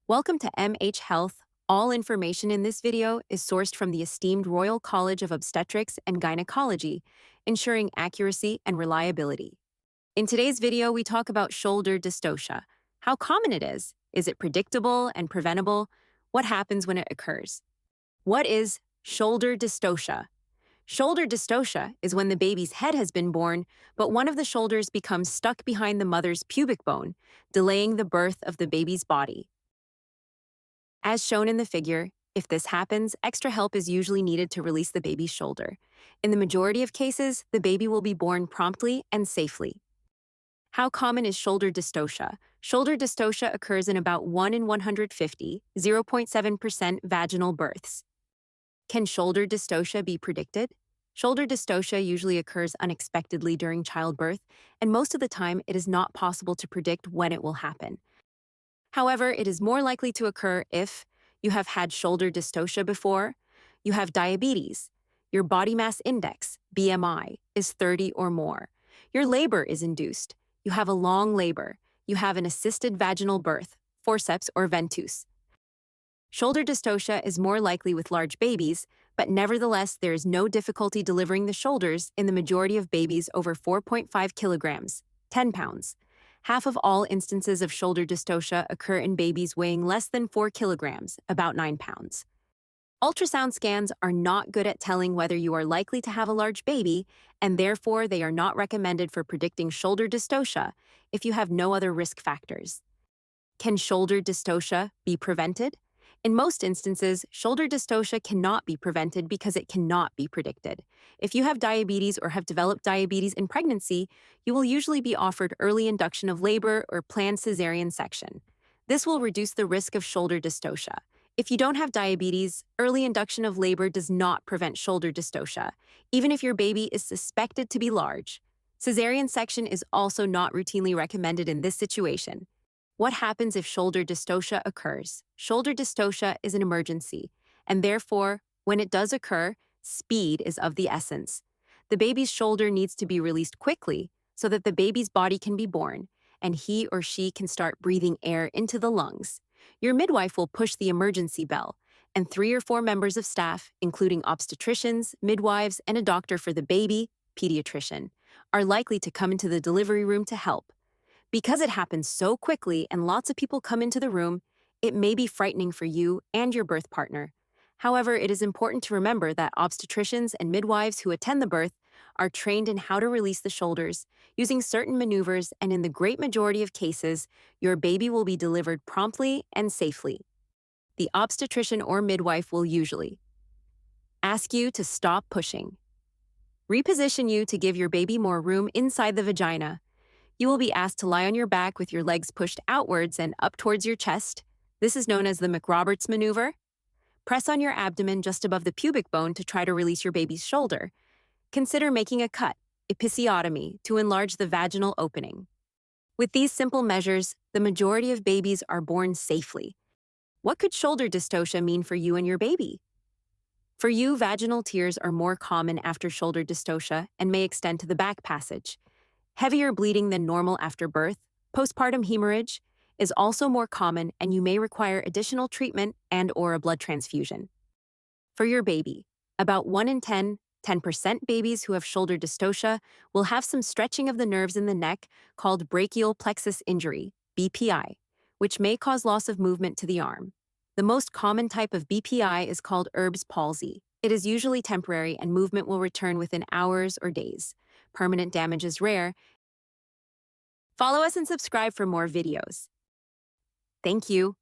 Welcome to MH Health. All information in this video is sourced from the esteemed Royal College of Obstetrics and Gynecology, ensuring accuracy and reliability. In today's video, we talk about shoulder dystocia, how common it is it predictable and preventable, what happens when it occurs. What is shoulder dystocia? Shoulder dystocia is when the baby's head has been born, but one of the shoulders becomes stuck behind the mother's pubic bone, delaying the birth of the baby's body. As shown in the figure, if this happens, extra help is usually needed to release the baby's shoulder. In the majority of cases, the baby will be born promptly and safely. How common is shoulder dystocia? Shoulder dystocia occurs in about 1 in 150, 0.7% vaginal births. Can shoulder dystocia be predicted? Shoulder dystocia usually occurs unexpectedly during childbirth, and most of the time it is not possible to predict when it will happen. However, it is more likely to occur if you have had shoulder dystocia before, you have diabetes, your body mass index, BMI, is 30 or more, your labor is induced, you have a long labor, you have an assisted vaginal birth, forceps or ventouse. Shoulder dystocia is more likely with large babies, but nevertheless there is no difficulty delivering the shoulders in the majority of babies over 4.5 kilograms, 10 pounds. Half of all instances of shoulder dystocia occur in babies weighing less than 4 kilograms, about 9 pounds. Ultrasound scans are not good at telling whether you are likely to have a large baby, and therefore they are not recommended for predicting shoulder dystocia if you have no other risk factors. Can shoulder dystocia be prevented? In most instances, shoulder dystocia cannot be prevented because it cannot be predicted. If you have diabetes or have developed diabetes in pregnancy, you will usually be offered early induction of labor or planned cesarean section. This will reduce the risk of shoulder dystocia. If you don't have diabetes, early induction of labor does not prevent shoulder dystocia, even if your baby is suspected to be large. Cesarean section is also not routinely recommended in this situation. What happens if shoulder dystocia occurs? Shoulder dystocia is an emergency, and therefore, when it does occur, speed is of the essence. The baby's shoulder needs to be released quickly so that the baby's body can be born, and he or she can start breathing air into the lungs. Your midwife will push the emergency bell, and 3 or 4 members of staff, including obstetricians, midwives, and a doctor for the baby, pediatrician, are likely to come into the delivery room to help. Because it happens so quickly and lots of people come into the room, it may be frightening for you and your birth partner. However, it is important to remember that obstetricians and midwives who attend the birth are trained in how to release the shoulders, using certain maneuvers, and in the great majority of cases, your baby will be delivered promptly and safely. The obstetrician or midwife will usually ask you to stop pushing, reposition you to give your baby more room inside the vagina. You will be asked to lie on your back with your legs pushed outwards and up towards your chest. This is known as the McRoberts maneuver. Press on your abdomen just above the pubic bone to try to release your baby's shoulder. Consider making a cut, episiotomy, to enlarge the vaginal opening. With these simple measures, the majority of babies are born safely. What could shoulder dystocia mean for you and your baby? For you, vaginal tears are more common after shoulder dystocia and may extend to the back passage. Heavier bleeding than normal after birth, postpartum hemorrhage, is also more common, and you may require additional treatment and/or a blood transfusion. For your baby, about 1 in 10% babies who have shoulder dystocia will have some stretching of the nerves in the neck called brachial plexus injury, BPI, which may cause loss of movement to the arm. The most common type of BPI is called Erb's palsy. It is usually temporary and movement will return within hours or days. Permanent damage is rare. Follow us and subscribe for more videos. Thank you.